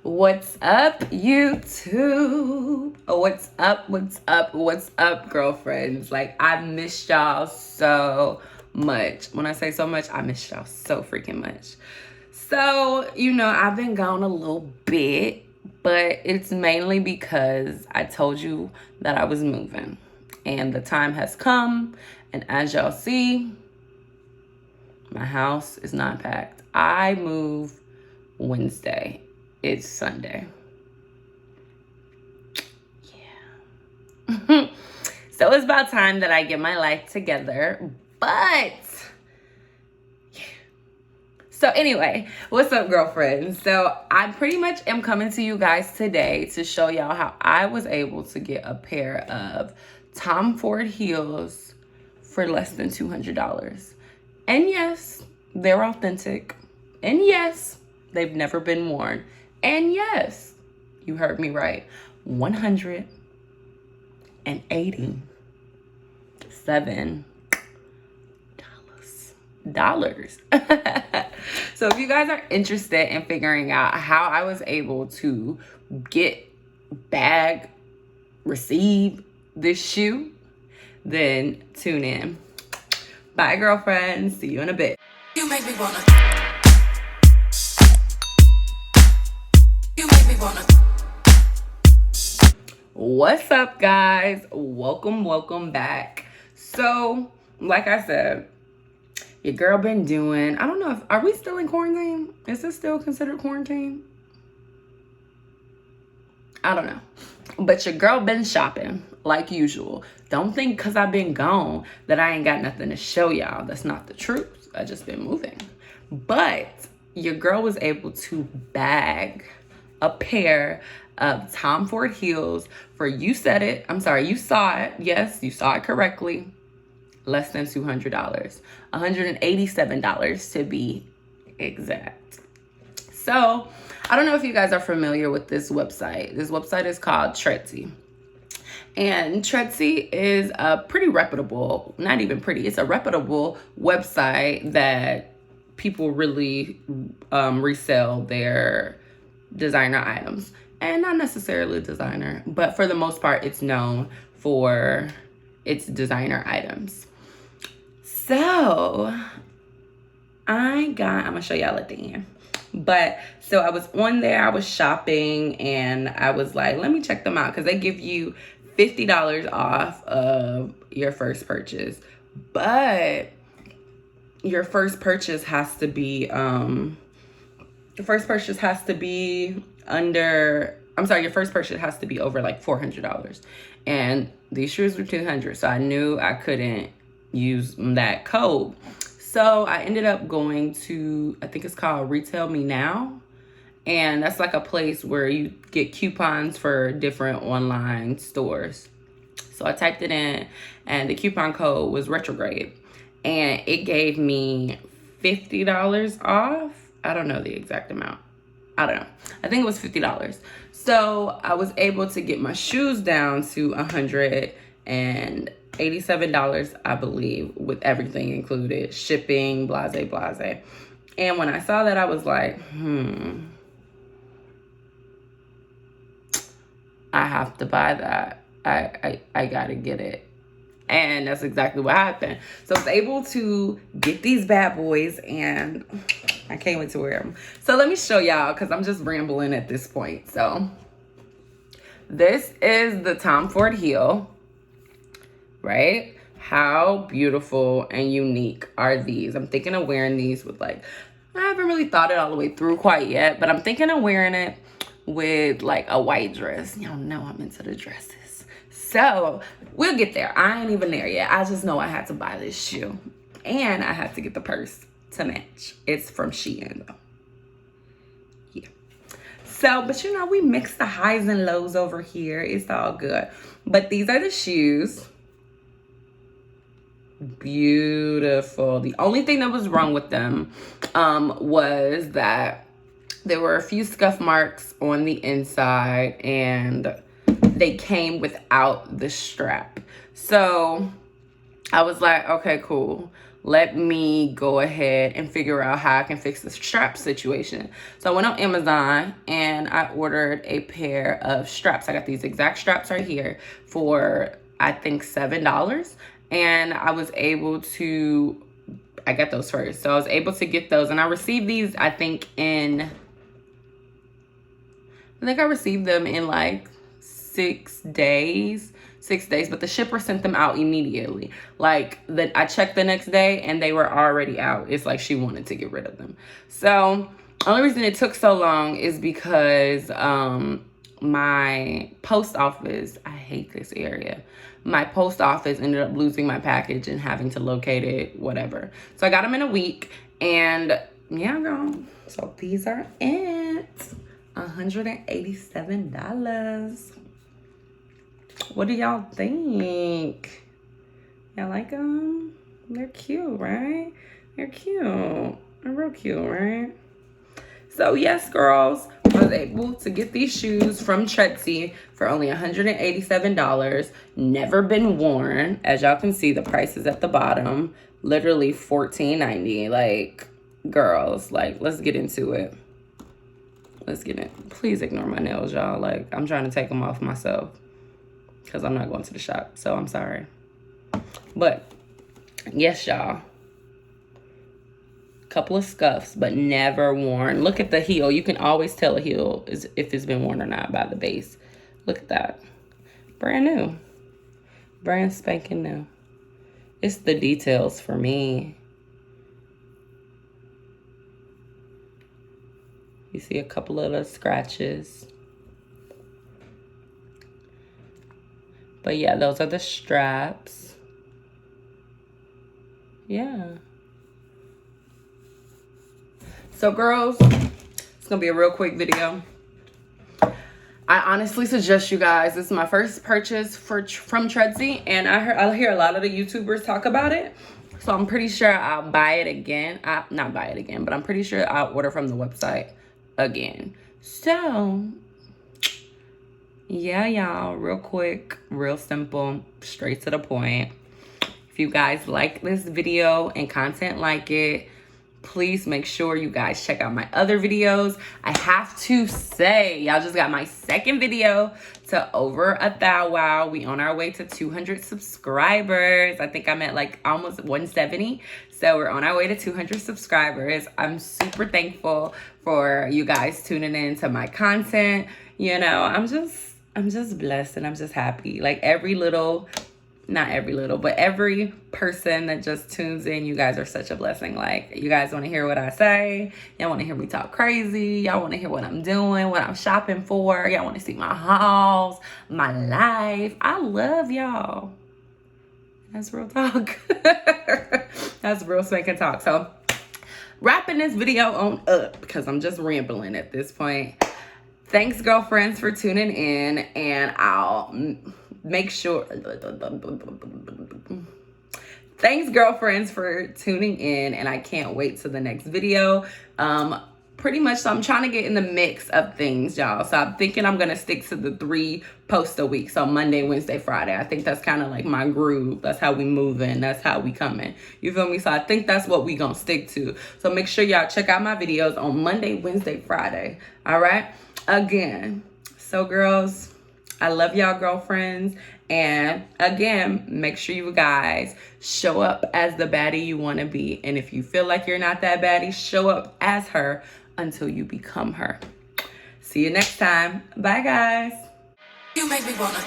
What's up, YouTube? What's up, girlfriends? Like, I missed y'all so much. When I say so much, I missed y'all so freaking much. So, I've been gone a little bit, but it's mainly because I told you that I was moving. And the time has come, and as y'all see, my house is not packed. I move Wednesday. It's Sunday. Yeah. So it's about time that I get my life together. But, yeah. So anyway, what's up, girlfriends? So I pretty much am coming to you guys today to show y'all how I was able to get a pair of Tom Ford heels for less than $200. And yes, they're authentic. And yes, they've never been worn. And yes, you heard me right, $187. So if you guys are interested in figuring out how I was able to get, bag, receive this shoe, then tune in. Bye, girlfriends. See you in a bit. You make me wanna. What's up, guys? Welcome back. So, like I said, your girl been doing, I don't know are we still in quarantine? Is this still considered quarantine? I don't know. But your girl been shopping like usual. Don't think because I've been gone that I ain't got nothing to show y'all. That's not the truth. I just been moving. But your girl was able to bag a pair of Tom Ford heels for, you said it, I'm sorry, you saw it. Yes, you saw it correctly. Less than $200. $187 to be exact. So, I don't know if you guys are familiar with this website. This website is called Tradsey. And Tradsey is a pretty reputable, not even pretty, it's a reputable website that people really resell their designer items. And not necessarily designer, but for the most part, it's known for its designer items. So, I'm gonna show y'all at the end. But so I was on there, I was shopping, and I was like, let me check them out, because they give you $50 off of your first purchase. But your first purchase has to be your first purchase has to be over like $400. And these shoes were $200, so I knew I couldn't use that code. So I ended up going to, I think it's called Retail Me Now. And that's like a place where you get coupons for different online stores. So I typed it in, and the coupon code was retrograde. And it gave me $50 off. I don't know the exact amount. I don't know. I think it was $50. So I was able to get my shoes down to $187, I believe, with everything included, shipping, blase. And when I saw that, I was like, I have to buy that. I gotta get it. And that's exactly what happened. So I was able to get these bad boys, and I can't wait to wear them. So let me show y'all, because I'm just rambling at this point. So this is the Tom Ford heel, right? How beautiful and unique are these? I'm thinking of wearing these with, like, I haven't really thought it all the way through quite yet, but I'm thinking of wearing it with like a white dress. Y'all know I'm into the dresses. So we'll get there. I ain't even there yet. I just know I had to buy this shoe, and I had to get the purse to match. It's from Shein though. Yeah. So, but we mix the highs and lows over here. It's all good. But these are the shoes. Beautiful. The only thing that was wrong with them was that there were a few scuff marks on the inside, and they came without the strap. So I was like, okay, cool. let me go ahead and figure out how I can fix the strap situation. So I went on Amazon and I ordered a pair of straps. I got these exact straps right here for, I think, $7. And I was able to, I got those first. So I was able to get those. And I received these, I think I received them in like 6 days. 6 days, but the shipper sent them out immediately. Like, I checked the next day and they were already out. It's like she wanted to get rid of them. So only reason it took so long is because my post office, I hate this area. My post office ended up losing my package and having to locate it, whatever. So I got them in a week, and yeah, girl. So these are it. $187. What do y'all think? Y'all like them? They're cute, right? They're cute. They're real cute, right? So yes, girls, I was able to get these shoes from Tradsey for only $187. Never been worn. As y'all can see, the price is at the bottom. Literally $14.90. Like, girls, like, let's get into it. Let's get in. Please ignore my nails, y'all. Like, I'm trying to take them off myself because I'm not going to the shop. So I'm sorry. But yes, y'all. Couple of scuffs, but never worn. Look at the heel. You can always tell a heel is if it's been worn or not by the base. Look at that. Brand new. Brand spanking new. It's the details for me. You see a couple of the scratches. But yeah, those are the straps. Yeah. So girls, it's gonna be a real quick video. I honestly suggest you guys, this is my first purchase from Tradsey, and I hear a lot of the YouTubers talk about it. So I'm pretty sure I'll buy it again. Not buy it again, but I'm pretty sure I'll order from the website again. So yeah, y'all, real quick, real simple, straight to the point. If you guys like this video and content like it, please make sure you guys check out my other videos. I have to say, y'all just got my second video to over 1,000. Wow, we on our way to 200 subscribers. I think I'm at like almost 170. So we're on our way to 200 subscribers. I'm super thankful for you guys tuning in to my content. You know, I'm just blessed and I'm just happy. Like not every little, but every person that just tunes in, you guys are such a blessing. Like, you guys want to hear what I say. Y'all want to hear me talk crazy. Y'all want to hear what I'm doing, what I'm shopping for. Y'all want to see my hauls, my life. I love y'all. That's real talk. That's real spanking talk. So, wrapping this video on up because I'm just rambling at this point. Thanks, girlfriends, for tuning in, and I'll make sure. Thanks, girlfriends, for tuning in, and I can't wait to the next video. Pretty much, so I'm trying to get in the mix of things, y'all. So I'm thinking I'm gonna stick to the 3 posts a week. So Monday, Wednesday, Friday. I think that's kind of like my groove. That's how we moving. That's how we coming. You feel me? So I think that's what we gonna stick to. So make sure y'all check out my videos on Monday, Wednesday, Friday. All right. Again, so girls, I love y'all, girlfriends. And again, make sure you guys show up as the baddie you want to be. And if you feel like you're not that baddie, show up as her until you become her. See you next time. Bye, guys. You make me wanna.